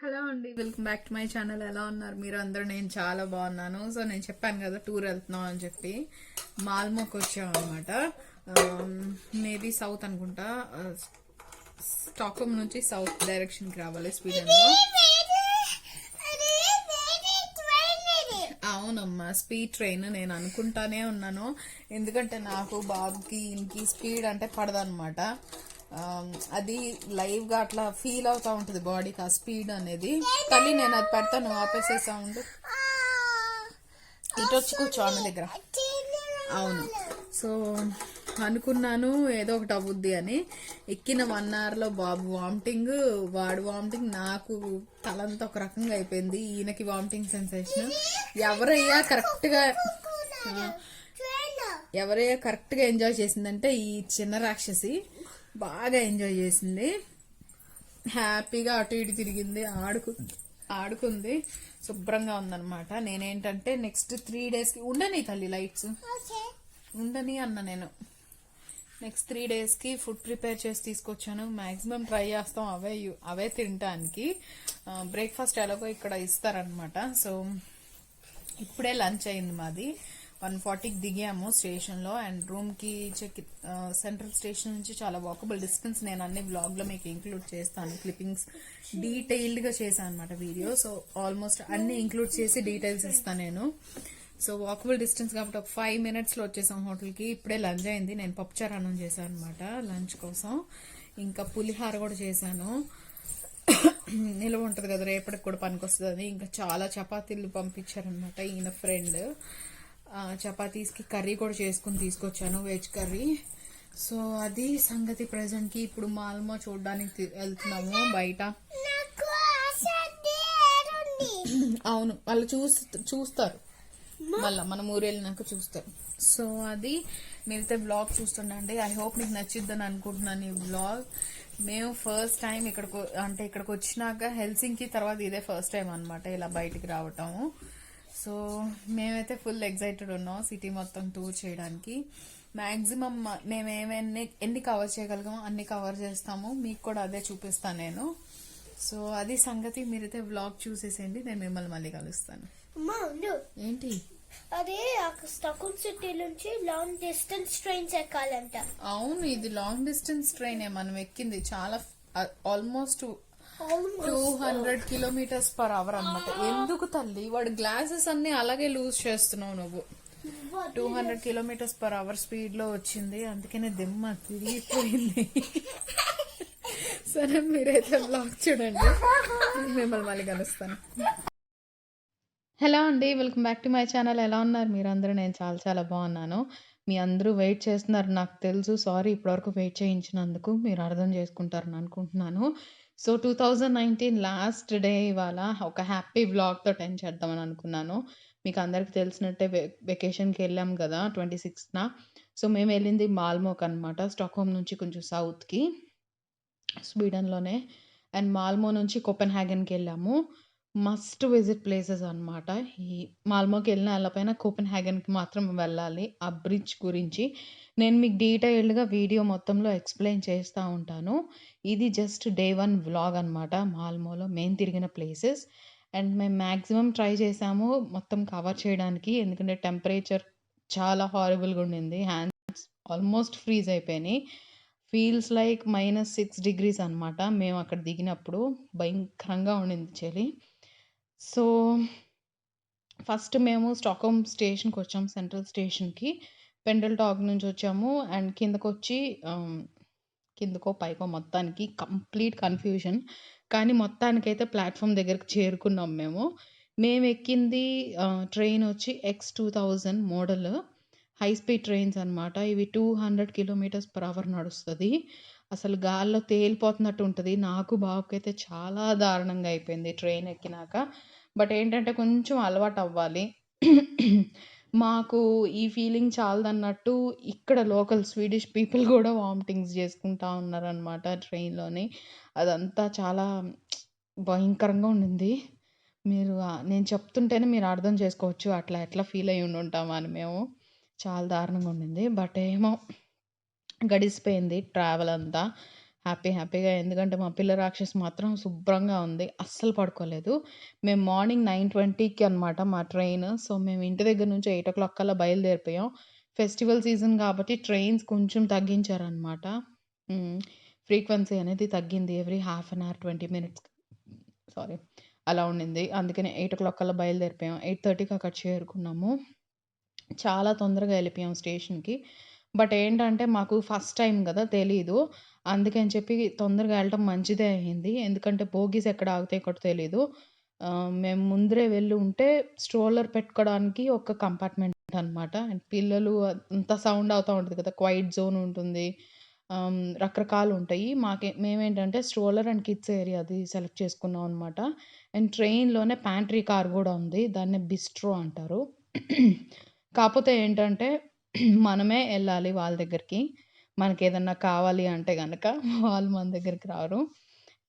Hello అండి, welcome back to my channel. ఎలా ఉన్నారు మీరు అందరూ? నేను చాలా బాగున్నాను. సో నేను చెప్పాను కదా టూర్ వెళ్తున్నాం అని చెప్పి మాల్మోకి వచ్చాం అనమాట. మేబీ సౌత్ అనుకుంటా. స్టాక్హోమ్ నుంచి సౌత్ డైరెక్షన్కి రావాలి స్వీడన్లో. అవునమ్మా, స్పీడ్ ట్రైన్. నేను అనుకుంటానే ఉన్నాను, ఎందుకంటే నాకు బాబుకి ఇంకి స్పీడ్ అంటే పడదనమాట. అది లైవ్ గా అట్లా ఫీల్ అవుతా ఉంటుంది బాడీకి ఆ స్పీడ్ అనేది. తల్లి నేను అది పెడతాను, ఆపేసే సౌండ్. ఇటు వచ్చి కూర్చో అన్న దగ్గర. అవును, సో అనుకున్నాను ఏదో ఒకటి అవుద్ది అని. ఎక్కిన 1 hour లో బాబు వామిటింగ్, వాడు వామిటింగ్, నాకు తలంతా ఒక రకంగా అయిపోయింది. ఈయనకి వామిటింగ్ సెన్సేషన్. ఎవరయ్యా కరెక్ట్ గా ఎంజాయ్ చేసిందంటే ఈ చిన్న రాక్షసి బాగా ఎంజాయ్ చేసింది. హ్యాపీగా అటు ఇటు తిరిగింది, ఆడుకుంది, శుభ్రంగా ఉందన్నమాట. నేనేంటంటే నెక్స్ట్ 3 daysకి ఉండని తల్లి లైట్స్ ఉండని అన్న. నేను నెక్స్ట్ 3 daysకి ఫుడ్ ప్రిపేర్ చేసి తీసుకొచ్చాను. మాక్సిమం ట్రై చేస్తాం అవే తినడానికి. బ్రేక్ఫాస్ట్ ఎలాగో ఇక్కడ ఇస్తారనమాట. సో ఇప్పుడే లంచ్ అయింది మాది. 1:40కి దిగాము స్టేషన్లో. అండ్ రూమ్కి సెంట్రల్ స్టేషన్ నుంచి చాలా వాకబుల్ డిస్టెన్స్. నేను అన్ని వ్లాగ్లో మీకు ఇంక్లూడ్ చేస్తాను. క్లిప్పింగ్స్ డీటెయిల్డ్గా చేశాను అనమాట వీడియో. సో ఆల్మోస్ట్ అన్ని ఇంక్లూడ్ చేసి డీటెయిల్స్ ఇస్తాను నేను. సో వాకబుల్ డిస్టెన్స్ కాబట్టి ఒక 5 minutesలో వచ్చేసాం హోటల్కి. ఇప్పుడే లంచ్ అయింది. నేను పప్పుచారు అన్నం చేశాను అనమాట లంచ్ కోసం. ఇంకా పులిహార కూడా చేశాను. నిలువ ఉంటుంది కదా, రేపటికి కూడా పనికొస్తుంది. ఇంకా చాలా చపాతీలు పంపించారనమాట ఈయన ఫ్రెండ్. చపాతీస్కి కర్రీ కూడా చేసుకుని తీసుకొచ్చాను, వెజ్ కర్రీ. సో అది సంగతి. ప్రెజెంట్కి ఇప్పుడు మాల్మో చూడడానికి వెళ్తున్నాము బయట. అవును, వాళ్ళు చూస్తారు, మళ్ళీ మనం ఊరు వెళ్ళినాక చూస్తారు. సో అది మీరైతే బ్లాగ్ చూస్తుండండి. ఐ హోప్ మీకు నచ్చిద్దని అనుకుంటున్నాను ఈ బ్లాగ్. మేము ఫస్ట్ టైం ఇక్కడికి వచ్చినాక హెల్సింకి తర్వాత ఇదే ఫస్ట్ టైం అనమాట ఇలా బయటికి రావటము. సో మేమైతే ఫుల్ ఎక్సైటెడ్ ఉన్నాం సిటీ మొత్తం టూర్ చేయడానికి. మ్యాక్సిమం మేము ఎన్ని కవర్ చేయగలిగామో అన్ని కవర్ చేస్తాము. మీకు కూడా అదే చూపిస్తాను నేను. సో అది సంగతి. మీరైతే వ్లాగ్ చూసేసేయండి. నేను మిమ్మల్ని మళ్ళీ కలుస్తాను. ఏంటి అదే స్టాక్హోమ్ సిటీ నుంచి లాంగ్ డిస్టెన్స్ ట్రైన్స్ ఎక్కాలంట. అవును, ఇది లాంగ్ డిస్టెన్స్ ట్రైన్ మనం ఎక్కింది. చాలా ఆల్మోస్ట్ 200 km/h అనమాట. ఎందుకు తల్లి వాడు గ్లాసెస్ అన్ని అలాగే లూజ్ చేస్తున్నావు నువ్వు. 200 km/h స్పీడ్ లో వచ్చింది, అందుకనే దిమ్మ తిరిగిపోయింది. సరే మీరైతే బ్లాగ్ చూడండి, మిమ్మల్ని మళ్ళీ కలుస్తాను. హలో అండి, welcome back to my channel. ఎలా ఉన్నారు మీరు అందరూ? నేను చాలా చాలా బాగున్నాను. మీ అందరూ వెయిట్ చేస్తున్నారు నాకు తెలుసు. సారీ ఇప్పటివరకు వెయిట్ చేయించినందుకు. మీరు అర్థం చేసుకుంటారని అనుకుంటున్నాను. సో 2019 లాస్ట్ డే ఇవాళ ఒక హ్యాపీ వ్లాగ్తో ఎండ్ చేద్దామని అనుకున్నాను. మీకు అందరికి తెలిసినట్టే వెకేషన్కి వెళ్ళాం కదా 26న. సో మేము వెళ్ళింది మాల్మోక్ అనమాట. స్టాక్హోమ్ నుంచి కొంచెం సౌత్కి, స్వీడన్లోనే. అండ్ మాల్మో నుంచి కోపెన్హాగన్కి వెళ్ళాము. మస్ట్ విజిట్ ప్లేసెస్ అనమాట. ఈ మాల్మోకి వెళ్ళిన వెళ్ళపైన కోపెన్హాగన్కి మాత్రం వెళ్ళాలి. ఆ బ్రిడ్జ్ గురించి నేను మీకు డీటెయిల్డ్గా వీడియో మొత్తంలో ఎక్స్ప్లెయిన్ చేస్తూ ఉంటాను. ఇది జస్ట్ డే 1 వ్లాగ్ అనమాట. మాల్మోలో మేము తిరిగిన ప్లేసెస్. అండ్ మేము మ్యాక్సిమం ట్రై చేసాము మొత్తం కవర్ చేయడానికి, ఎందుకంటే టెంపరేచర్ చాలా హారబుల్గా ఉండింది. హ్యాండ్స్ ఆల్మోస్ట్ ఫ్రీజ్ అయిపోయినాయి. ఫీల్స్ లైక్ -6 degrees అనమాట. మేము అక్కడ దిగినప్పుడు భయంకరంగా ఉండింది చలి. సో ఫస్ట్ మేము స్టాక్హోమ్ స్టేషన్కి వచ్చాము, సెంట్రల్ స్టేషన్కి. పెండల్టాగ్ నుంచి వచ్చాము. అండ్ కిందకో పైకో మొత్తానికి కంప్లీట్ కన్ఫ్యూజన్. కానీ మొత్తానికైతే ప్లాట్ఫామ్ దగ్గరికి చేరుకున్నాం మేము ఎక్కింది ట్రైన్ వచ్చి X2000 model high speed trains అనమాట. ఇవి 200 km/h నడుస్తుంది. అసలు గాల్లో తేలిపోతున్నట్టు ఉంటుంది. నాకు బాబుకైతే చాలా దారుణంగా అయిపోయింది ట్రైన్ ఎక్కినాక. బట్ ఏంటంటే కొంచెం అలవాటు అవ్వాలి. మాకు ఈ ఫీలింగ్ చాలదన్నట్టు ఇక్కడ లోకల్ స్వీడిష్ పీపుల్ కూడా వామిటింగ్స్ చేసుకుంటా ఉన్నారనమాట ట్రైన్లోని. అదంతా చాలా భయంకరంగా ఉండింది. నేను చెప్తుంటేనే మీరు అర్థం చేసుకోవచ్చు అట్లా ఎట్లా ఫీల్ అయ్యి ఉంటామని మేము. చాలా దారుణంగా ఉండింది. బట్ ఏమో గడిచిపోయింది ట్రావెల్ అంతా హ్యాపీగా. ఎందుకంటే మా పిల్ల రాక్షసి మాత్రం శుభ్రంగా ఉంది. అస్సలు పడుకోలేదు. మేము మార్నింగ్ 9:20కి అనమాట మా ట్రైన్. సో, మేము ఇంటి దగ్గర నుంచి 8:00 కల్లా బయలుదేరిపోయాం. ఫెస్టివల్ సీజన్ కాబట్టి ట్రైన్స్ కొంచెం తగ్గించారనమాట. ఫ్రీక్వెన్సీ అనేది తగ్గింది. Every half an hour, 20 minutes sorry అలా ఉండింది. అందుకని 8:00 కల్లా బయలుదేరిపోయాం. 8:30కి అక్కడ చేరుకున్నాము. చాలా తొందరగా వెళ్ళిపోయాం స్టేషన్‌కి. బట్ ఏంటంటే మాకు ఫస్ట్ టైమ్ గదా! తెలీదు. అందుకని చెప్పి తొందరగా వెళ్ళటం మంచిదే అయింది. ఎందుకంటే బోగీస్ ఎక్కడ ఆగుతాయో కూడా తెలీదు. మేము ముందరే వెళ్ళి ఉంటే స్ట్రోలర్ పెట్టుకోవడానికి ఒక కంపార్ట్మెంట్ అనమాట. అండ్ పిల్లలు అంతా సౌండ్ అవుతా ఉంటది కదా! క్వైట్ జోన్ ఉంటుంది. రకరకాలుంటాయి. మేమేంటంటే స్ట్రోలర్ అండ్ కిడ్స్ ఏరియా అది సెలెక్ట్ చేసుకున్నాం అనమాట. అండ్ ట్రైన్‌లోనే ప్యాంట్రీ కార్ గూడా ఉంది. దాన్ని బిస్ట్రో అంటారు. కాపోతే ఏంటంటే మనమే ఎళ్ళాలి వాళ్ళ దగ్గరికి. మనకేదన్నా కావాలి అంటే గనక వాళ్ళు మన దగ్గరికి రారు.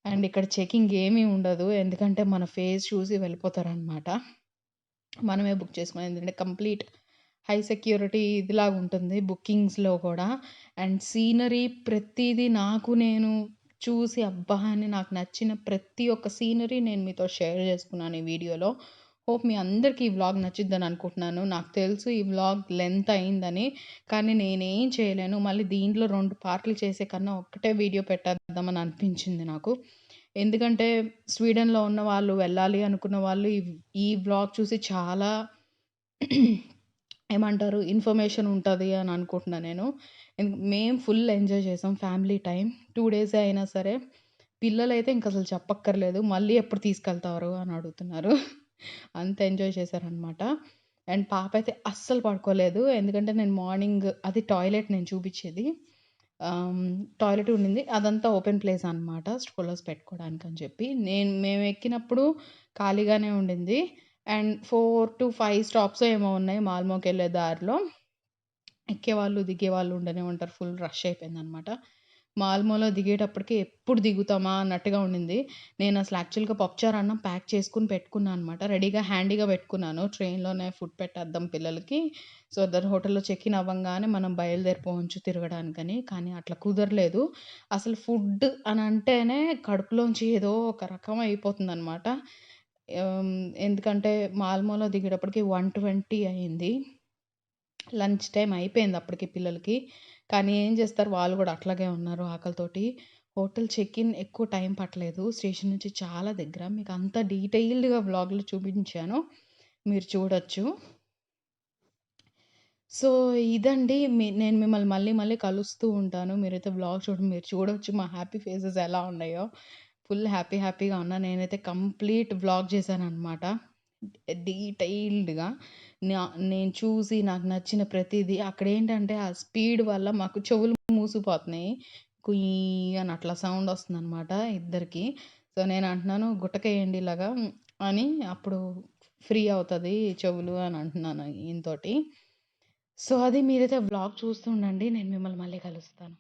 అండ్ ఇక్కడ చెకింగ్ ఏమీ ఉండదు. ఎందుకంటే మన ఫేస్ చూసి వెళ్ళిపోతారనమాట. మనమే బుక్ చేసుకోవాలి. ఎందుకంటే కంప్లీట్ హై సెక్యూరిటీ ఇదిలాగుంటుంది బుకింగ్స్‌లో కూడా. అండ్ సీనరీ ప్రతీదీ నేను చూసి అబ్బా! అని నాకు నచ్చిన ప్రతి ఒక్క సీనరీ నేను మీతో షేర్ చేసుకున్నాను ఈ వీడియోలో. హోప్ మీ అందరికీ ఈ వ్లాగ్ నచ్చిద్దని అనుకుంటున్నాను. నాకు తెలుసు ఈ వ్లాగ్ లెంత్ అయిందని. కానీ నేనేం చేయలేను. మళ్ళీ దీంట్లో 2 పార్ట్‌లు చేసే కన్నా ఒక్కటే వీడియో పెట్టేద్దామని అనిపించింది నాకు. ఎందుకంటే స్వీడన్‌లో ఉన్న వాళ్ళు వెళ్ళాలి అనుకున్న వాళ్ళు ఈ వ్లాగ్ చూసి చాలా ఏమంటారు ఇన్ఫర్మేషన్ ఉంటది అని అనుకుంటున్నా నేను. మేము ఫుల్ ఎంజాయ్ చేసాం ఫ్యామిలీ టైమ్. 2 డేసే అయినా సరే. పిల్లలైతే ఇంకసలు చెప్పక్కర్లేదు. మళ్ళీ ఎప్పుడు తీసుకెళ్తారు అని అడుగుతున్నారు. అంత ఎంజాయ్ చేశారనమాట. అండ్ పాపైతే అస్సలు పడుకోలేదు. ఎందుకంటే నేను మార్నింగ్ అది టాయిలెట్ నేను చూపిచ్చేది. టాయిలెట్ ఉండింది. అదంతా ఓపెన్ ప్లేస్ అనమాట. స్ట్రోలర్స్ పెట్టుకోవడానికని చెప్పి. మేమెక్కినప్పుడు ఖాళీగానే ఉండింది. అండ్ 4-5 స్టాప్సో ఏమో ఉన్నాయి మాల్మోకెళ్ళే దారిలో. ఎక్కేవాళ్ళు, దిగేవాళ్ళు ఉండనే ఉంటారు. ఫుల్ రష్ అయిపోయిందనమాట. మాల్మోలో దిగేటప్పటికి ఎప్పుడు దిగుతామా అన్నట్టుగా ఉండింది. నేనసలు యాక్చువల్‌గా పప్పుచారు అన్నం ప్యాక్ చేసుకొని పెట్టుకున్నా అనమాట. రెడీగా హ్యాండీగా పెట్టుకున్నాను. ట్రైన్‌లోనే ఫుడ్ పెట్టేద్దాం పిల్లలకి. సో దట్ హోటల్‌లో చెక్ ఇన్ అవ్వంగానే మనం బయలుదేరిపోవచ్చు తిరగడానికని. కానీ అట్లా కుదరలేదు. అసలు ఫుడ్ అని అంటేనే కడుపులోంచి ఏదో ఒక రకం అయిపోతుందనమాట. ఎందుకంటే మాల్మోలో దిగేటప్పటికి 1:20 అయింది. లంచ్ టైమ్ అయిపోయింది అప్పటికి పిల్లలకి. కానీ ఏం చేస్తారు వాళ్ళు గూడా అట్లాగే ఉన్నారు ఆకలితోటి. హోటల్ చెక్ ఇన్ ఎక్కువ టైం పట్టలేదు. స్టేషన్ నుంచి చాలా దగ్గర. మీకు అంతా డీటెయిల్డ్‌గా వ్లాగ్‌లో చూపించాను. మీరు చూడొచ్చు. సో, ఇదండి. నేను మిమ్మల్ని మళ్ళీ మళ్ళీ కలుస్తూ ఉంటాను. మీరైతే వ్లాగ్ చూడండి. మీరు చూడొచ్చు మా హ్యాపీ ఫేసెస్ ఎలా ఉన్నాయో. ఫుల్ హ్యాపీగా ఉన్నా. నేనైతే కంప్లీట్ వ్లాగ్ చేశాననమాట. డీటెయిల్డ్‌గా. నేను చూసి నాకు నచ్చిన ప్రతీదీ అక్కడేంటంటే ఆ స్పీడ్ వల్ల మాకు చెవులు మూసుకుపోతున్నాయి. కుయ్ అని అట్లా సౌండ్ వస్తుందనమాట ఇద్దరికీ. సో, నేను అంటున్నాను గుట్టకేయండి ఇలాగా అని అప్పుడు ఫ్రీ అవుతది చెవులు అని అంటున్నాను ఈయనతోటి. సో, అది మీరైతే వ్లాగ్ చూస్తూ ఉండండి. నేను మిమ్మల్ని మళ్ళీ కలుస్తాను.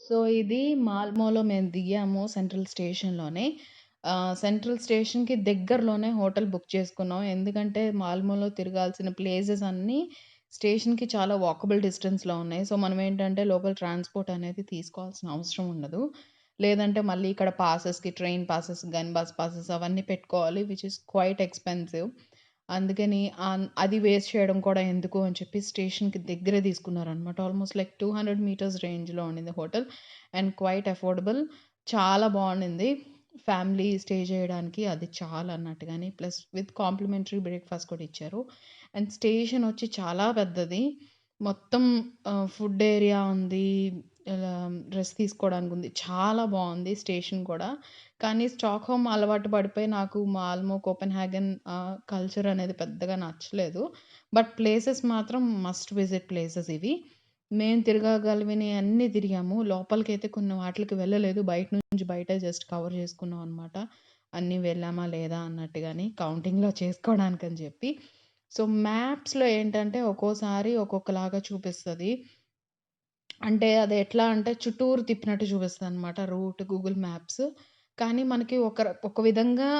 సో, ఇది మాల్‌మోలో మేము దిగాము సెంట్రల్ స్టేషన్‌లోనే. సెంట్రల్ స్టేషన్‌కి దగ్గరలోనే హోటల్ బుక్ చేసుకున్నాం. ఎందుకంటే మాల్‌మోలో తిరగాల్సిన ప్లేసెస్ అన్నీ స్టేషన్‌కి చాలా వాకబుల్ డిస్టెన్స్‌లో ఉన్నాయి. సో, మనమేంటంటే లోకల్ ట్రాన్స్‌పోర్ట్ అనేది తీసుకోవాల్సిన అవసరం ఉండదు. లేదంటే మళ్ళీ ఇక్కడ పాసెస్‌కి ట్రైన్ పాసెస్ గాని, బస్ పాసెస్ అవన్నీ పెట్టుకోవాలి. Which is quite expensive. అందుకని అది వేస్ట్ చేయడం కూడా ఎందుకు అని చెప్పి స్టేషన్‌కి దగ్గరే తీసుకున్నారనమాట. ఆల్మోస్ట్ లైక్ 200 మీటర్స్ రేంజ్‌లో ఉండింది హోటల్. And quiet affordable. చాలా బావుండింది. ఫ్యామిలీ స్టే చేయడానికి అది చాలు అన్నట్టుగాని ప్లస్ విత్ కాంప్లిమెంటరీ బ్రేక్‌ఫాస్ట్ కూడా ఇచ్చారు. అండ్ స్టేషన్ వచ్చి చాలా పెద్దది. మొత్తం ఫుడ్ ఏరియా ఉంది. ఇలా రెస్ట్ తీసుకోవడానికి ఉంది. చాలా బావుంది స్టేషన్ కూడా. కానీ స్టాక్‌హోమ్ అలవాటు పడిపోయి నాకు మాల్మో, కోపెన్‌హాగన్ కల్చర్ అనేది పెద్దగా నచ్చలేదు. బట్ ప్లేసెస్ మాత్రం మస్ట్ విజిట్ ప్లేసెస్ ఇవి. మేము తిరగగలిగినయి అన్నీ తిరిగాము. లోపలికైతే కొన్ని వాటిలకి వెళ్ళలేదు. బయట నుంచి బయటే జస్ట్ కవర్ చేసుకున్నాం అనమాట. అన్నీ వెళ్ళామా లేదా అన్నట్టుగాని కౌంటింగ్‌లో చేసుకోవడానికని చెప్పి. సో, మ్యాప్స్‌లో ఏంటంటే ఒక్కోసారి ఒక్కొక్కలాగా చూపిస్తది. అంటే అది ఎట్లా అంటే చుట్టూరు తిప్పినట్టు చూపిస్తదనమాట రూట్ గూగుల్ మ్యాప్స్. కానీ మనకి ఒక విధంగా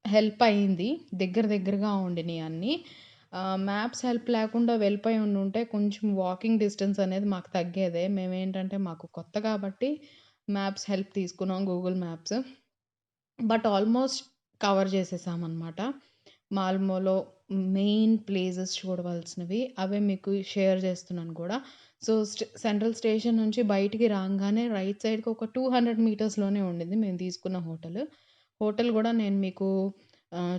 హెల్ప్ అయింది. దగ్గరగా ఉండినియి అన్నీ. మ్యాప్స్ హెల్ప్ లేకుండా వెళ్ళిపోయి ఉండుంటే కొంచెం వాకింగ్ డిస్టెన్స్ అనేది మాకు తగ్గేదే. మేమేంటంటే మాకు కొత్త కాబట్టి మ్యాప్స్ హెల్ప్ తీసుకున్నాం Google maps. But almost cover చేసేసామనమాట. మాల్మోలో మెయిన్ ప్లేసెస్ చూడవలసినవి. అవే మీకు షేర్ చేస్తున్నాను కూడా. సో, సెంట్రల్ స్టేషన్ నుంచి బయటికి రాంగానే రైట్ సైడ్‌కి ఒక 200 మీటర్స్‌లోనే ఉండింది మేము తీసుకున్న హోటల్. హోటల్ గూడా నేను మీకు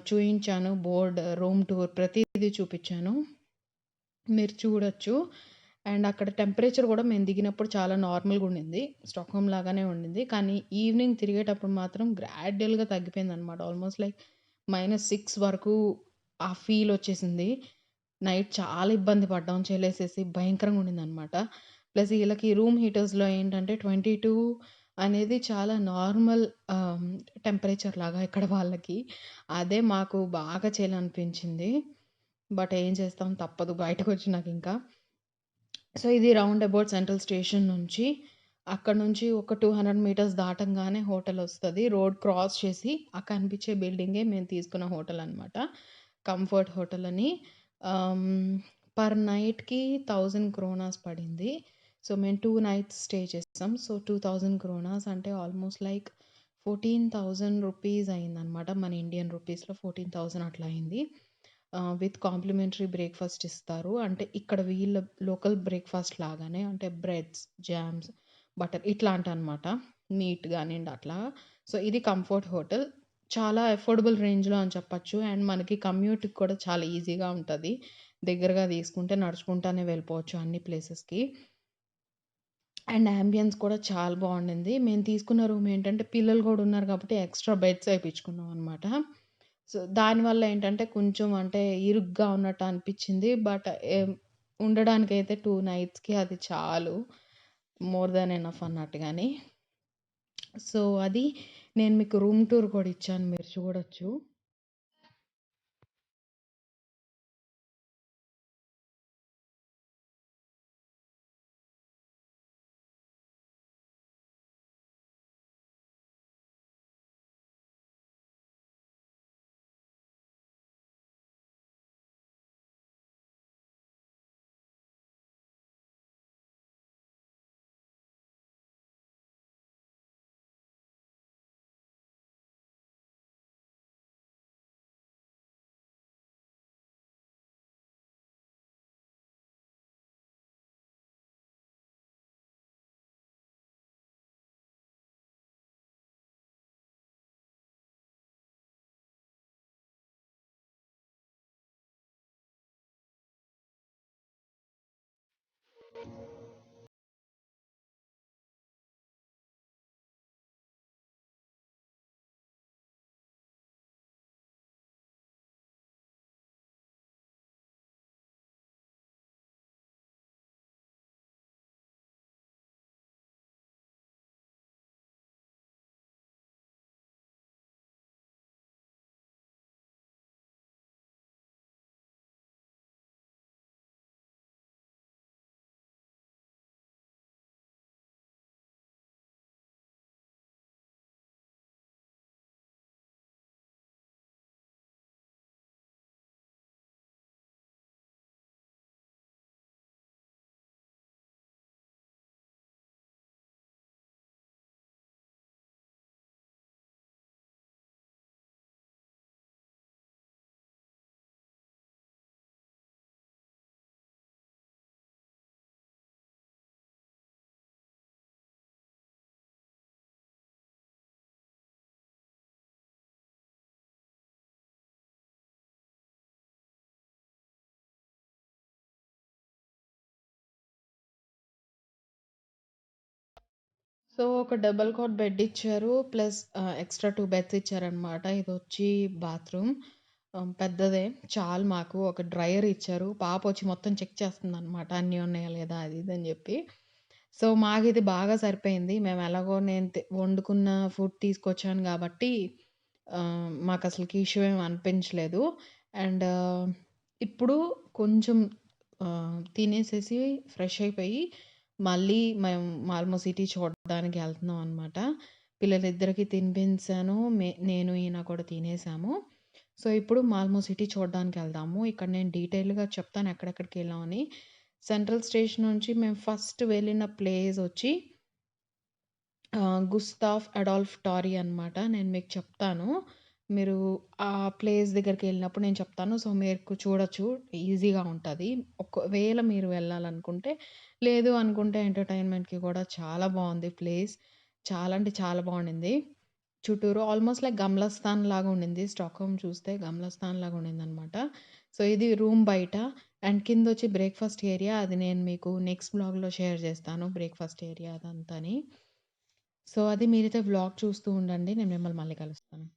చూయించాను. బోర్డ్, రూమ్ టూర్ ప్రతీదీ చూపిచ్చాను. మీరు చూడొచ్చు. అండ్ అక్కడ టెంపరేచర్ గూడా మేము దిగినప్పుడు చాలా నార్మల్‌గా ఉండింది. స్టాక్‌హోమ్ లాగానే ఉండింది. కానీ ఈవినింగ్ తిరిగేటప్పుడు మాత్రం గ్రాడ్యుయల్‌గా తగ్గిపోయిందనమాట. ఆల్మోస్ట్ లైక్ -6 వరకు ఆ ఫీల్ వచ్చేసింది. నైట్ చాలా ఇబ్బంది పడ్డాం. చలేసేసి భయంకరంగా ఉండిందనమాట. ప్లస్ ఈళ్ళకి రూమ్ హీటర్స్‌లో ఏంటంటే 22 అనేది చాలా నార్మల్ ఆహ్, టెంపరేచర్ లాగా ఇక్కడ వాళ్ళకి. అదే మాకు బాగా చలనిపించింది. బట్ ఏం చేస్తాం తప్పదు బయటకొచ్చినాకింకా. సో, ఇది రౌండ్ అబౌట్ సెంట్రల్ స్టేషన్ నుంచి. అక్కడి నుంచి ఒక 200 మీటర్స్ దాటంగానే హోటలొస్తది. రోడ్ క్రాస్ చేసి ఆ కనిపించే బిల్డింగే మేము తీసుకున్న హోటలనమాట. కంఫర్ట్ హోటల్ అని. ఆహ్, పర్ నైట్‌కి 1000 క్రోనాస్ పడింది. సో, మేము 2 నైట్స్ స్టే చేసాం. సో, 2000 క్రోనాస్ అంటే ఆల్మోస్ట్ లైక్ 14,000 రూపీస్ అయిందనమాట. మన ఇండియన్ రూపీస్‌లో 14,000 అట్లా అయింది. విత్ కాంప్లిమెంటరీ బ్రేక్‌ఫాస్ట్ ఇస్తారు. అంటే ఇక్కడ వీళ్ళ లోకల్ బ్రేక్‌ఫాస్ట్ లాగానే అంటే బ్రెడ్స్, జామ్స్, బటర్ ఇట్లాంటనమాట. మీట్ గానియండి అట్లా. సో, ఇది కంఫర్ట్ హోటల్. చాలా అఫోర్డబుల్ రేంజ్‌లో అని చెప్పొచ్చు. అండ్ మనకి కమ్యూట్‌కి కూడా చాలా ఈజీగా ఉంటది. దగ్గరగా తీసుకుంటే నడుచుకుంటానే వెళ్ళిపోవచ్చు అన్ని ప్లేసెస్‌కి. అండ్ యాంబియన్స్ కూడా చాలా బావుండింది. మేము తీసుకున్న రూమ్ ఏంటంటే పిల్లలు గూడా ఉన్నారు కాబట్టి ఎక్స్‌ట్రా బెడ్స్ ఏపిచ్చుకున్నాం అనమాట. సో, దానివల్ల ఏంటంటే కొంచెం అంటే ఇరుగ్గా ఉన్నట్టు అనిపిచ్చింది. బట్ ఉండడానికైతే 2 నైట్స్‌కి అది చాలు. మోర్ థాన్ ఎనఫ్ అన్నట్టుగాని. సో, అది నేను మీకు రూమ్ టూర్ కూడా ఇచ్చాను. మీరు చూడొచ్చు. సో, ఒక డబుల్ కాట్ బెడ్ ఇచ్చారు. ప్లస్ ఎక్స్‌ట్రా 2 బెడ్స్ ఇచ్చారనమాట. ఇదొచ్చి బాత్రూమ్. పెద్దదే. చాలు మాకు. ఒక డ్రైయర్ ఇచ్చారు. పాపొచ్చి మొత్తం చెక్ చేస్తుందనమాట. అన్నీ ఉన్నాయా లేదా అది ఇది అని జెప్పి. సో, మాకిది బాగా సరిపోయింది. మేము ఎలాగో నేను వండుకున్న ఫుడ్ తీసుకొచ్చాను గాబట్టి మాకసలకి ఇష్యూ ఏమి అనిపించలేదు. అండ్ ఇప్పుడు కొంచెం తినేసేసి ఫ్రెష్ అయిపోయి మళ్ళీ మేము మాల్మో సిటీ చూడడానికి ఎళ్తున్నాం అనమాట. పిల్లలిద్దరికీ తినిపించాను. నేను, ఈయన కూడా తినేసాము. సో, ఇప్పుడు మాల్మో సిటీ చూడడానికెళ్దాము. ఇక్కడ నేను డీటెయిల్‌గా చెప్తాను ఎక్కడెక్కడికెళ్ళామని. సెంట్రల్ స్టేషన్ నుంచి మేము ఫస్ట్ వెళ్ళిన ప్లేసొచ్చి గుస్తాఫ్ అడాల్ఫ్ టారీ అనమాట. నేను మీకు చెప్తాను. మీరు ఆ ప్లేస్ దగ్గరికెళ్ళినప్పుడు నేను చెప్తాను. సో, మీకు చూడొచ్చు. ఈజీగా ఉంటది. ఒకవేళ మీరు వెళ్ళాలనుకుంటే, లేదు అనుకుంటే ఎంటర్‌టైన్‌మెంట్‌కి కూడా చాలా బావుంది ప్లేస్. చాలా అంటే చాలా బావుండింది. చుట్టూరు ఆల్మోస్ట్ లైక్ గమ్లస్థాన్ లాగా ఉండింది. స్టాక్‌హోమ్ చూస్తే గమ్లస్థాన్ లాగా ఉండిందనమాట. సో, ఇది రూమ్ బయట అండ్ కిందొచ్చి బ్రేక్‌ఫాస్ట్ ఏరియా. అది నేను మీకు నెక్స్ట్ వ్లాగ్‌లో షేర్ చేస్తాను. Breakfast area అదంతాని. సో, అది మీరైతే వ్లాగ్ చూస్తూ ఉండండి. నేను మిమ్మల్ని మళ్ళీ కలుస్తాను.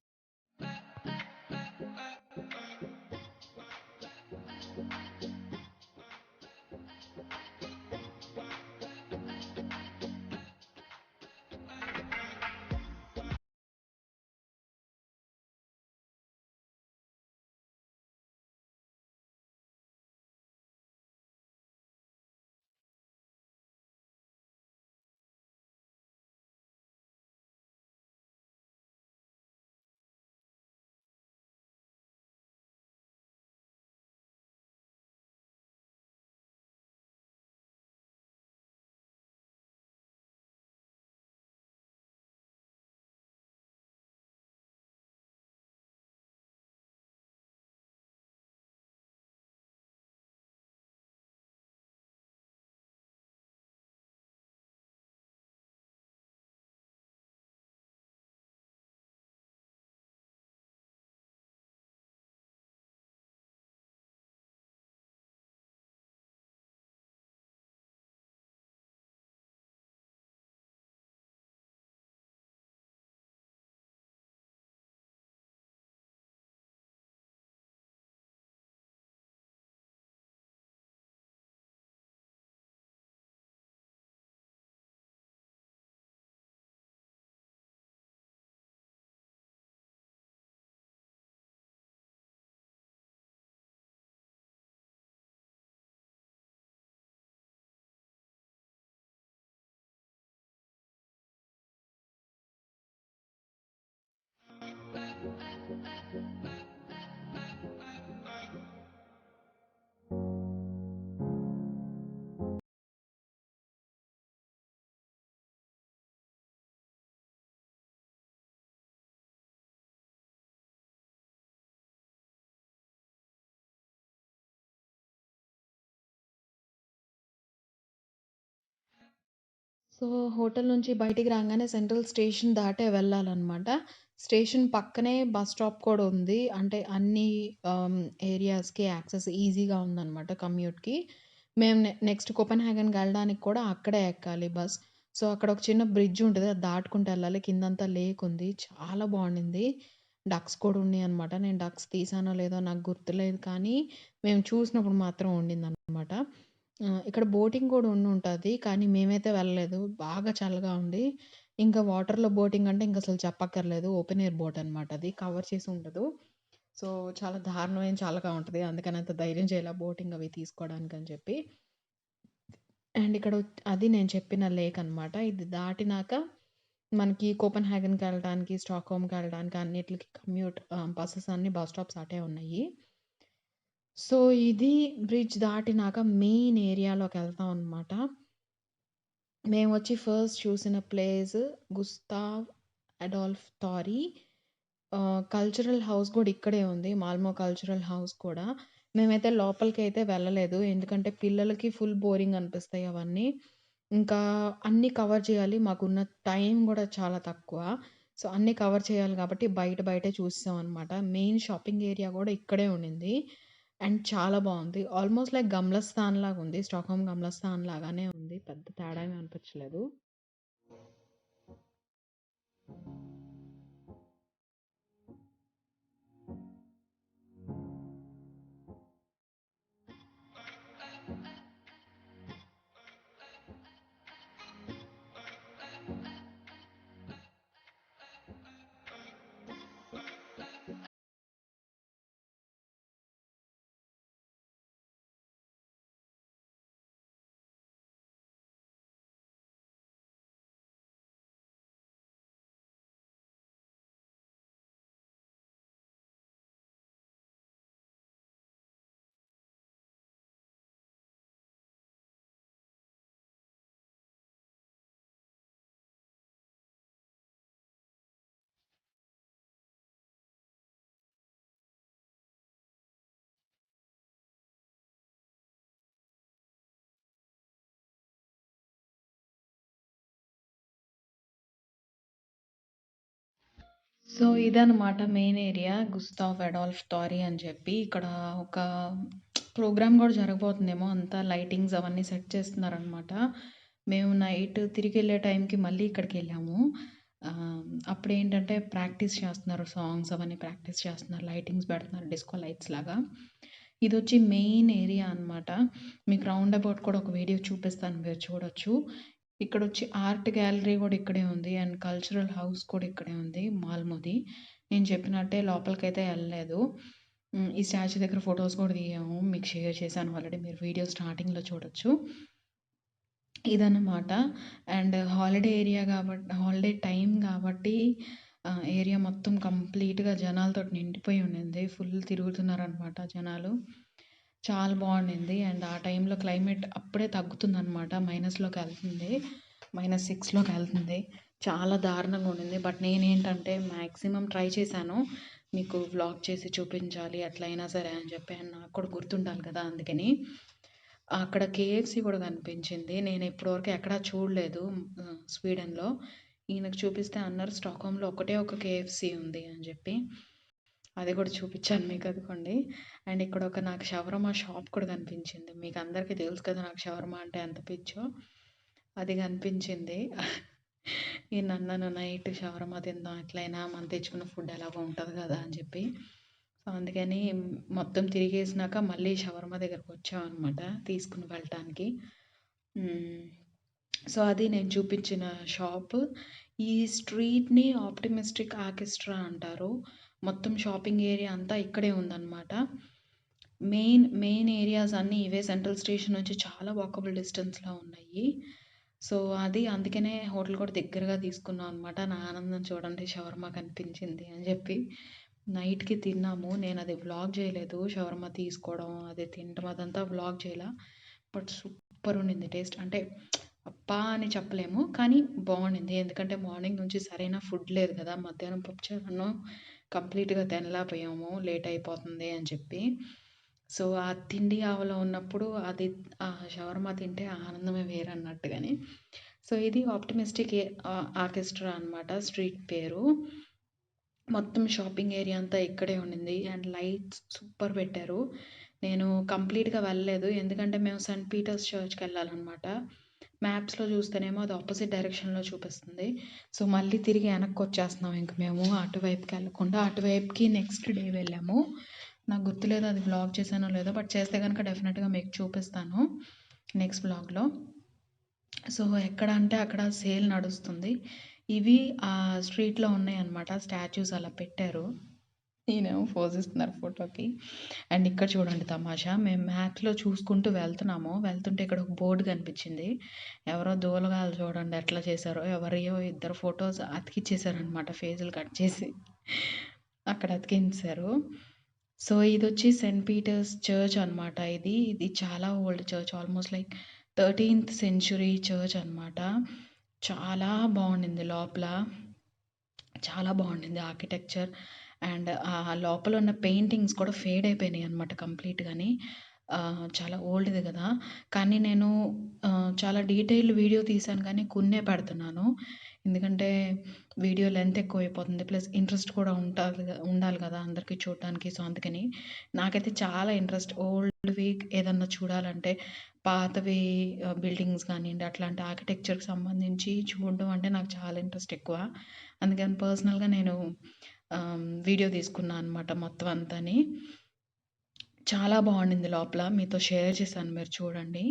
సో, హోటల్ నుంచి బయటికి రాంగానే సెంట్రల్ స్టేషన్ దాటే వెళ్ళాలనమాట. స్టేషన్ పక్కనే బస్ స్టాప్ కూడా ఉంది. అంటే అన్ని ఏరియాస్‌కి యాక్సెస్ ఈజీగా ఉందనమాట కమ్యూట్‌కి. మేము నెక్స్ట్ కోపెన్‌హేగన్‌కి వెళ్ళడానికి కూడా అక్కడే ఎక్కాలి బస్. సో, అక్కడ ఒక చిన్న బ్రిడ్జ్ ఉంటది. అది దాటుకుంటూ ఎళ్ళాలి. కిందంతా లేక్ ఉంది. చాలా బావుండింది. డక్స్ కూడా ఉన్నాయనమాట. నేను డక్స్ తీసానో లేదో నాకు గుర్తులేదు కానీ, మేము చూసినప్పుడు మాత్రం ఉండిందనమాట. ఇక్కడ బోటింగ్ కూడా ఉండుంటది. కానీ మేమైతే వెళ్ళలేదు. బాగా చల్లగా ఉంది. ఇంకా వాటర్‌లో బోటింగ్ అంటే ఇంకసలు చెప్పక్కర్లేదు. ఓపెన్ ఎయిర్ బోట్ అనమాట అది. కవర్ చేసి ఉండదు. సో, చాలా దారుణమైన చల్లగా ఉంటది. అందుకని అంత ధైర్యం చేయలా బోటింగ్ అవి తీసుకోవడానికని చెప్పి. అండ్ ఇక్కడ అది నేను చెప్పిన లేక్ అనమాట. ఇది దాటినాక మనకి కోపెన్‌హేగన్‌కెళ్ళడానికి, స్టాక్‌హోమ్‌కెళ్ళడానికి అన్నిట్లికి బసెస్ అన్ని బస్ స్టాప్స్ అటే ఉన్నాయి. సో, ఇది బ్రిడ్జ్ దాటినాక మెయిన్ ఏరియాలోకెళ్తాం అనమాట. మేమొచ్చి ఫస్ట్ చూసిన place Gustav Adolf తారీ. Cultural house గూడా ఇక్కడే ఉంది. మాల్మో కల్చరల్ హౌస్ కూడా. మేమైతే లోపలికైతే వెళ్ళలేదు. ఎందుకంటే పిల్లలకి ఫుల్ బోరింగ్ అనిపిస్తాయి అవన్నీ. ఇంకా అన్నీ కవర్ చేయాలి. మాకున్న టైం గూడా చాలా తక్కువ. సో, అన్నీ కవర్ చేయాలి కాబట్టి బయట బయటే చూసేసామనమాట. మెయిన్ షాపింగ్ ఏరియా గూడా ఇక్కడే ఉండింది. అండ్ చాలా బావుంది. ఆల్మోస్ట్ లైక్ గమ్లస్థాన్ లాగుంది. స్టాక్‌హోమ్ గమ్లస్థాన్ లాగానే ఉంది. పెద్ద తేడా ఏమి అనిపించలేదు. సో ఇదనమాట మెయిన్ ఏరియా గుస్తావ్ అడాల్ఫ్ తారీ అని చెప్పి ఇక్కడ ఒక ప్రోగ్రామ్ కూడా జరగబోతుందేమో అంతా లైటింగ్స్ అవన్నీ సెట్ చేస్తున్నారనమాట. మేము నైట్ తిరిగి వెళ్ళే టైంకి మళ్ళీ ఇక్కడికి వెళ్ళాము. అప్పుడు ఏంటంటే ప్రాక్టీస్ చేస్తున్నారు, సాంగ్స్ అవన్నీ ప్రాక్టీస్ చేస్తున్నారు, లైటింగ్స్ పెడుతున్నారు డిస్కో లైట్స్ లాగా. ఇది వచ్చి మెయిన్ ఏరియా అనమాట. మీకు రౌండ్ అబౌట్ కూడా ఒక వీడియో చూపిస్తాను, మీరు చూడొచ్చు. ఇక్కడ వచ్చి ఆర్ట్ గ్యాలరీ కూడా ఇక్కడే ఉంది అండ్ కల్చరల్ హౌస్ కూడా ఇక్కడే ఉంది మాల్మోది. నేను చెప్పినట్టే లోపలికైతే వెళ్ళలేదు. ఈ స్టాచ్యూ దగ్గర ఫొటోస్ కూడా దిగాము, మీకు షేర్ చేశాను ఆల్రెడీ, మీరు వీడియో స్టార్టింగ్లో చూడొచ్చు. ఇదన్నమాట. అండ్ హాలిడే ఏరియా కాబట్టి, హాలిడే టైం కాబట్టి ఏరియా మొత్తం కంప్లీట్గా జనాలతో నిండిపోయి ఉండింది. ఫుల్ తిరుగుతున్నారనమాట జనాలు. చాలా బాగుండింది. అండ్ ఆ టైంలో క్లైమేట్ అప్పుడే తగ్గుతుందనమాట, మైనస్లోకి వెళ్తుంది, -6లోకి వెళ్తుంది. చాలా దారుణంగా ఉండింది. బట్ నేనేంటంటే మ్యాక్సిమం ట్రై చేశాను మీకు వ్లాగ్ చేసి చూపించాలి ఎట్లయినా సరే అని చెప్పి, అండ్ నాకు కూడా గుర్తుండాలి కదా అందుకని. అక్కడ కేఎఫ్సి కూడా కనిపించింది. నేను ఇప్పటివరకు ఎక్కడా చూడలేదు స్వీడన్లో. ఈయనకు చూపిస్తే అన్నారు స్టాక్హోమ్లో ఒకటే ఒక కేఎఫ్సి ఉంది అని చెప్పి. అది కూడా చూపించాను మీకు, అదిగోండి. అండ్ ఇక్కడ ఒక నాకు షవర్మా షాప్ కూడా కనిపించింది. మీకు అందరికీ తెలుసు కదా నాకు షవర్మా అంటే ఎంత పిచ్చో. అది కనిపించింది. ఈయన అన్నాను నైట్ షవర్మా తిందాం ఎట్లయినా, మనం తెచ్చుకున్న ఫుడ్ ఎలాగో ఉంటుంది కదా అని చెప్పి. సో అందుకని మొత్తం తిరిగేసినాక మళ్ళీ షవర్మా దగ్గరకు వచ్చామన్నమాట తీసుకుని వెళ్ళటానికి. సో అది నేను చూపించిన షాప్. ఈ స్ట్రీట్ని ఆప్టిమిస్టిక్ ఆర్కెస్ట్రా అంటారు. మొత్తం షాపింగ్ ఏరియా అంతా ఇక్కడే ఉందన్నమాట. మెయిన్ ఏరియాస్ అన్నీ ఇవే. సెంట్రల్ స్టేషన్ నుంచి చాలా వాకబుల్ డిస్టెన్స్లో ఉన్నాయి. సో అది అందుకనే హోటల్ కూడా దగ్గరగా తీసుకున్నాం అనమాట. నా ఆనందం చూడండి, షవర్మా కనిపించింది అని చెప్పి. నైట్కి తిన్నాము. నేను అది వ్లాగ్ చేయలేదు, షవర్మా తీసుకోవడం అది తినడం అదంతా వ్లాగ్ చేయాల. బట్ సూపర్ ఉండింది టేస్ట్. అంటే అప్పా అని చెప్పలేము కానీ బాగుండింది. ఎందుకంటే మార్నింగ్ నుంచి సరైన ఫుడ్ లేదు కదా, మధ్యాహ్నం పప్పుచారు కంప్లీట్గా తినలేకపోయాము, లేట్ అయిపోతుంది అని చెప్పి. సో ఆ తిండి ఆవలో ఉన్నప్పుడు అది ఆ షవర్మా తింటే ఆనందమే వేరన్నట్టుగాని. సో ఇది ఆప్టిమిస్టిక్ ఆర్కెస్ట్రా అనమాట స్ట్రీట్ పేరు. మొత్తం షాపింగ్ ఏరియా అంతా ఇక్కడే ఉండింది అండ్ లైట్స్ సూపర్ పెట్టారు. నేను కంప్లీట్గా వెళ్ళలేదు ఎందుకంటే మేము సెయింట్ పీటర్స్ చర్చ్కి వెళ్ళాలన్నమాట. మ్యాప్స్లో చూస్తేనేమో అది ఆపోజిట్ డైరెక్షన్లో చూపిస్తుంది. సో మళ్ళీ తిరిగి వెనక్కి వచ్చేస్తున్నాం ఇంక మేము, అటువైపుకి వెళ్ళకుండా అటువైపుకి నెక్స్ట్ డే వెళ్ళాము. నాకు గుర్తులేదు అది వ్లాగ్ చేశానో లేదో, బట్ చేస్తే కనుక డెఫినెట్గా మీకు చూపిస్తాను నెక్స్ట్ వ్లాగ్లో. సో ఎక్కడ అంటే అక్కడ సేల్ నడుస్తుంది. ఇవి ఆ స్ట్రీట్లో ఉన్నాయి అన్నమాట, స్టాచ్యూస్ అలా పెట్టారు. ఈయనేమో పోజ్ ఇస్తున్నారు ఫోటోకి. అండ్ ఇక్కడ చూడండి తమాషా, మేము మ్యాప్లో చూసుకుంటూ వెళ్తుంటే ఇక్కడ ఒక బోర్డు కనిపించింది. ఎవరో దూలగాలు చూడండి ఎట్లా చేశారో, ఎవరియో ఇద్దరు ఫొటోస్ అతికిచ్చేసారనమాట, ఫేజులు కట్ చేసి అక్కడ అతికించారు. సో ఇది వచ్చి సెయింట్ పీటర్స్ చర్చ్ అనమాట. ఇది చాలా old church, almost like 13th century church అనమాట. చాలా బాగుండింది లోపల, చాలా బాగుండింది ఆర్కిటెక్చర్. అండ్ ఆ లోపల ఉన్న పెయింటింగ్స్ కూడా ఫేడ్ అయిపోయినాయి అనమాట కంప్లీట్గాని. చాలా ఓల్డ్ది కదా, కానీ నేను చాలా డీటెయిల్ వీడియో తీశాను కానీ కొన్నే పెడుతున్నాను. ఎందుకంటే వీడియో లెంత్ ఎక్కువైపోతుంది. ప్లస్ ఇంట్రెస్ట్ కూడా ఉండాలి కదా అందరికీ చూడటానికి. సో, అందుకని నాకైతే చాలా ఇంట్రెస్ట్ ఓల్డ్‌వి ఏదన్నా చూడాలంటే పాతవి బిల్డింగ్స్ కానియండి, అట్లాంటి ఆర్కిటెక్చర్‌కి సంబంధించి చూడడం అంటే నాకు చాలా ఇంట్రెస్ట్ ఎక్కువ. అందుకని పర్సనల్‌గా నేను వీడియో తీసుకున్నా అనమాట మొత్తం అంతాని. చాలా బాగుండింది లోపల. మీతో షేర్ చేశాను, మీరు చూడండి.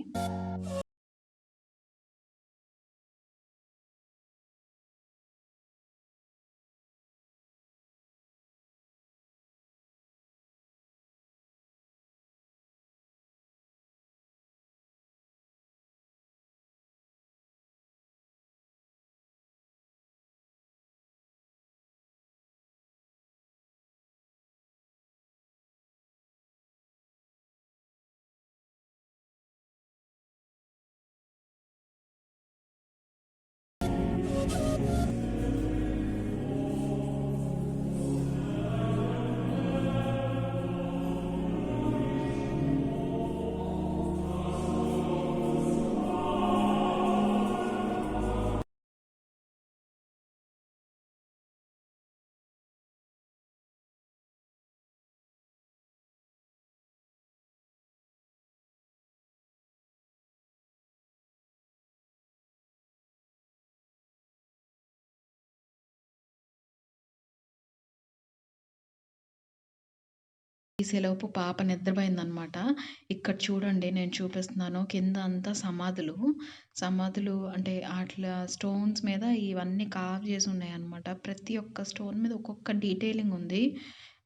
తీసేలోపు పాప నిద్రపోయిందనమాట. ఇక్కడ చూడండి నేను చూపిస్తున్నాను. కింద అంతా సమాధులు. సమాధులు అంటే అట్లా స్టోన్స్ మీద ఇవన్నీ కార్వ్ చేసి ఉన్నాయన్నమాట. ప్రతి ఒక్క స్టోన్ మీద ఒక్కొక్క డీటెయిలింగ్ ఉంది.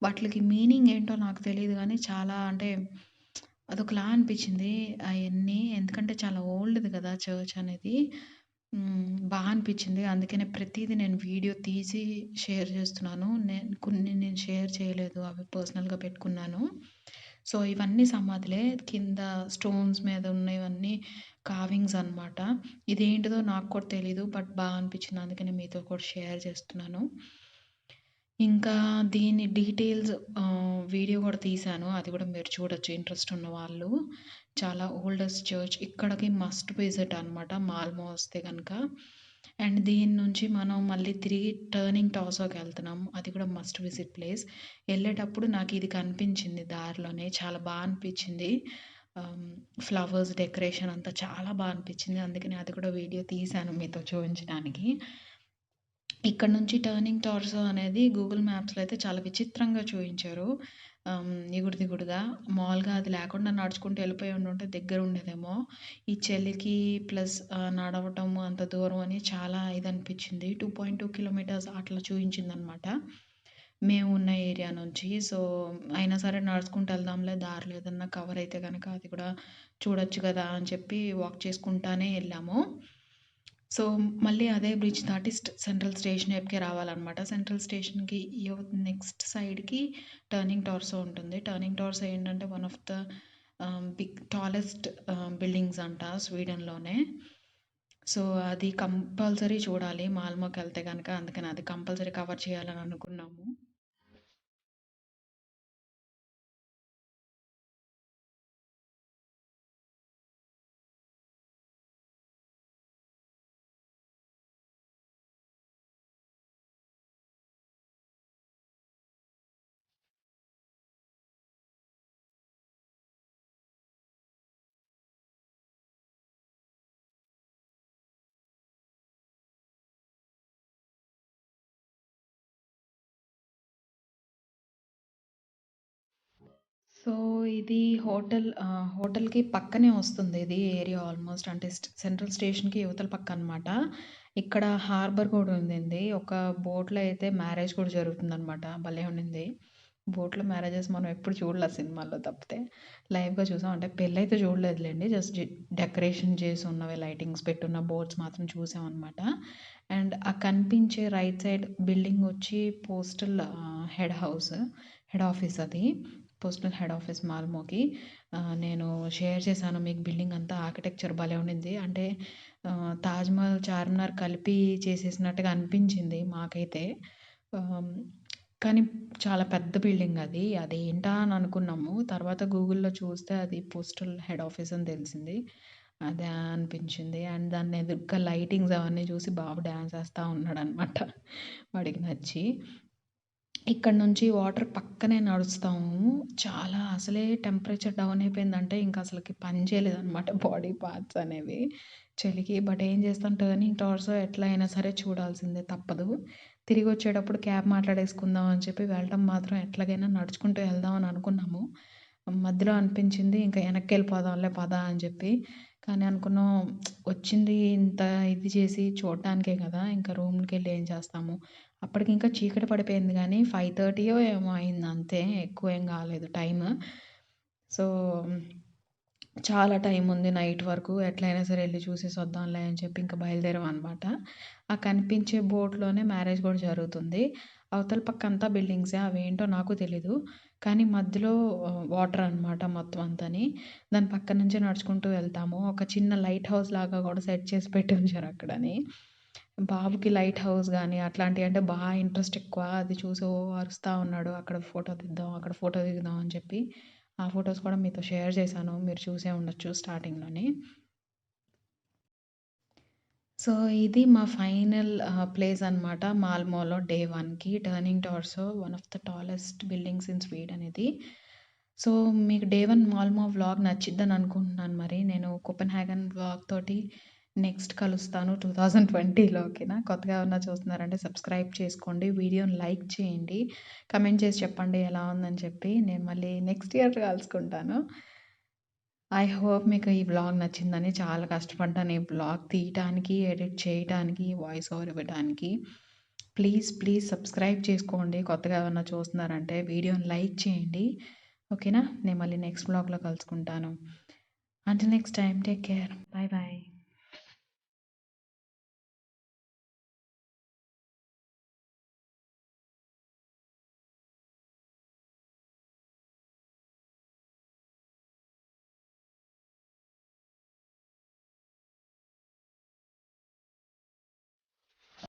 వాటికి మీనింగ్ ఏంటో నాకు తెలీదు గానీ చాలా అంటే అదొకలా అనిపించింది అయన్నీ. ఎందుకంటే చాలా ఓల్డ్‌ది కదా చర్చ్ అనేది. బా అనిపించింది. అందుకనే ప్రతీది నేను వీడియో తీసి షేర్ చేస్తున్నాను. కొన్ని నేను షేర్ చేయలేదు. అవి పర్సనల్‌గా పెట్టుకున్నాను. సో, ఇవన్నీ సమాధులే. కింద స్టోన్స్ మీద ఉన్నవన్నీ కార్వింగ్స్ అనమాట. ఇదేంటిదో నాకు కూడా తెలీదు. బట్ బా అనిపించింది. అందుకనే మీతో కూడా షేర్ చేస్తున్నాను. ఇంకా దీని డీటెయిల్స్ వీడియో కూడా తీశాను. అది కూడా మీరు చూడొచ్చు ఇంట్రెస్ట్ ఉన్నవాళ్ళు. చాలా ఓల్డెస్ట్ చర్చ్. ఇక్కడికి మస్ట్ విజిట్ అనమాట మాల్మో వస్తే గనక. అండ్ దీని నుంచి మనం మళ్ళీ తిరిగి టర్నింగ్ టాసాకి వెళ్తున్నాం. అది కూడా మస్ట్ విజిట్ ప్లేస్. వెళ్ళేటప్పుడు నాకు ఇది కనిపించింది దారిలోనే. చాలా బా అనిపించింది. ఫ్లవర్స్ డెకరేషన్ అంతా చాలా బా అనిపించింది. అందుకని అది కూడా వీడియో తీశాను మీతో చూపించడానికి. ఇక్కడ నుంచి టర్నింగ్ టార్సో అనేది గూగుల్ మ్యాప్స్‌లో అయితే చాలా విచిత్రంగా చూయించారు. ఎగుడు దిగుడుగా. మామూలుగా అది లేకుండా నడుచుకుంటూ వెళ్ళిపోయి ఉండుంటే దగ్గర ఉండేదేమో. ఈ చలికి ప్లస్ నడవటము అంత దూరం అని చాలా ఇదనిపించింది. 2.2 కిలోమీటర్స్ అట్లా చూయించిందనమాట. మేము ఉన్న ఏరియా నుంచి. సో, అయినా సరే నడుచుకుంటూ వెళ్దాంలే దారిలో ఏదన్నా కవర్ అయితే గనక అది కూడా చూడొచ్చు కదా అని చెప్పి వాక్ చేసుకుంటానే వెళ్ళాము. సో, మళ్ళీ అదే బ్రిడ్జ్ దాటి సెంట్రల్ స్టేషన్ వైపుకే రావాలనమాట. సెంట్రల్ స్టేషన్‌కి నెక్స్ట్ సైడ్‌కి టర్నింగ్ టార్సో ఉంటుంది. టర్నింగ్ టార్సో ఏంటంటే one of the tallest buildings అంట స్వీడన్‌లోనే. సో, అది కంపల్సరీ చూడాలి మాల్మోకెళ్తే గనక. అందుకని అది కంపల్సరీ కవర్ చేయాలని అనుకున్నాము. సో, ఇది హోటల్‌కి పక్కనే వస్తుంది ఇది ఏరియా ఆల్మోస్ట్. అంటే సెంట్రల్ స్టేషన్‌కి ఇవతల పక్కనమాట. ఇక్కడ హార్బర్ కూడా ఉండింది. ఒక బోట్‌లో అయితే మ్యారేజ్ కూడా జరుగుతుందనమాట. భలే ఉండింది. బోట్‌లో మ్యారేజెస్ మనం ఎప్పుడు చూడలే సినిమాల్లో తప్పితే. లైవ్‌గా చూసాం. అంటే పెళ్లయితే చూడలేదులెండి. జస్ట్ డెకరేషన్ చేసి ఉన్నవి లైటింగ్స్ పెట్టున్న బోట్స్ మాత్రం చూసామనమాట. అండ్ ఆ కనిపించే రైట్ సైడ్ బిల్డింగ్ వచ్చి పోస్టల్ హెడ్ ఆఫీస్ అది. పోస్టల్ హెడ్ ఆఫీస్ మాల్మోకి. నేను షేర్ చేశాను మీకు బిల్డింగ్ అంతా ఆర్కిటెక్చర్ భలే ఉండింది. అంటే తాజ్‌మహల్, చార్మినార్ కలిపి చేసేసినట్టుగా అనిపించింది మాకైతే. ఆహ్, కానీ చాలా పెద్ద బిల్డింగ్ అది. అదేంటా అని అనుకున్నాము. తర్వాత గూగుల్‌లో చూస్తే అది పోస్టల్ హెడ్ ఆఫీస్ అని తెలిసింది. అదే అనిపించింది. అండ్ దాన్ని ఎదురుగా లైటింగ్స్ అవన్నీ చూసి బాబు డాన్స్ ఏస్తా ఉన్నాడనమాట. వాడికి నచ్చి. ఇక్కడ నుంచి వాటర్ పక్కనే నడుస్తాము. చాలా అసలే టెంపరేచర్ డౌన్ అయిపోయిందంటే ఇంక అసలకి పని చేయలేదనమాట బాడీ పార్ట్స్ అనేవి చలికి. బట్ ఏం చేస్తాం, టర్నింగ్ టార్స్ ఎట్లా అయినా సరే చూడాల్సిందే, తప్పదు. తిరిగి వచ్చేటప్పుడు క్యాబ్ మాట్లాడేసుకుందాం అని చెప్పి వెళ్ళటం మాత్రం ఎట్లాగైనా నడుచుకుంటూ వెళ్దాం అని అనుకున్నాము. మధ్యలో అనిపించింది ఇంకా వెనక్కి వెళ్ళిపోదాంలే పద అని చెప్పి. కానీ అనుకున్నాం వచ్చింది ఇంత ఇది చేసి చూడటానికే కదా, ఇంకా రూమ్కి వెళ్ళి ఏం చేస్తాము. అప్పటికి ఇంకా చీకటి పడిపోయింది కానీ 5:30 ఏమో అయింది అంతే, ఎక్కువ ఏం కాలేదు టైం. సో చాలా టైం ఉంది నైట్ వరకు, ఎట్లయినా సరే వెళ్ళి చూసేసి వద్దాంలే అని చెప్పి ఇంకా బయలుదేరాం అనమాట. ఆ కనిపించే బోట్లోనే మ్యారేజ్ కూడా జరుగుతుంది. అవతల పక్క అంతా బిల్డింగ్సే, అవేంటో నాకు తెలీదు. కానీ మధ్యలో వాటర్ అనమాట మొత్తం అంతాని. దాని పక్క నుంచి నడుచుకుంటూ వెళ్తాము. ఒక చిన్న లైట్ హౌస్ లాగా కూడా సెట్ చేసి పెట్టి ఉంచారు అక్కడని. బాబుకి లైట్ హౌస్ కానీ అట్లాంటివి అంటే బాగా ఇంట్రెస్ట్ ఎక్కువ. అది చూసి ఓ అరుస్తూ ఉన్నాడు, అక్కడ ఫోటో తీద్దాం అక్కడ ఫోటో దిగుదాం అని చెప్పి. ఆ ఫొటోస్ కూడా మీతో షేర్ చేశాను, మీరు చూసే ఉండొచ్చు స్టార్టింగ్లోని. సో ఇది మా ఫైనల్ ప్లేస్ అనమాట మాల్మోలో డే 1కి. Turning towers, one of the tallest buildings in Sweden ఇది. సో మీకు డే 1 మాల్మో వ్లాగ్ నచ్చిద్దని అనుకుంటున్నాను. మరి నేను కోపెన్హాగన్ వ్లాగ్ తోటి నెక్స్ట్ కలుస్తాను 2020లో. ఓకేనా? కొత్తగా ఏమన్నా చూస్తున్నారంటే సబ్స్క్రైబ్ చేసుకోండి, వీడియోని లైక్ చేయండి, కమెంట్ చేసి చెప్పండి ఎలా ఉందని చెప్పి. నేను మళ్ళీ నెక్స్ట్ ఇయర్ కలుసుకుంటాను. ఐ హోప్ మీకు ఈ వ్లాగ్ నచ్చిందని. చాలా కష్టపడ్డాను ఈ వ్లాగ్ తీయటానికి, ఎడిట్ చేయటానికి, వాయిస్ ఓవర్ ఇవ్వడానికి. ప్లీజ్ సబ్స్క్రైబ్ చేసుకోండి, కొత్తగా ఏమన్నా చూస్తున్నారంటే వీడియోని లైక్ చేయండి. ఓకేనా? నేను మళ్ళీ నెక్స్ట్ వ్లాగ్లో కలుసుకుంటాను. Until next time, take care, bye bye.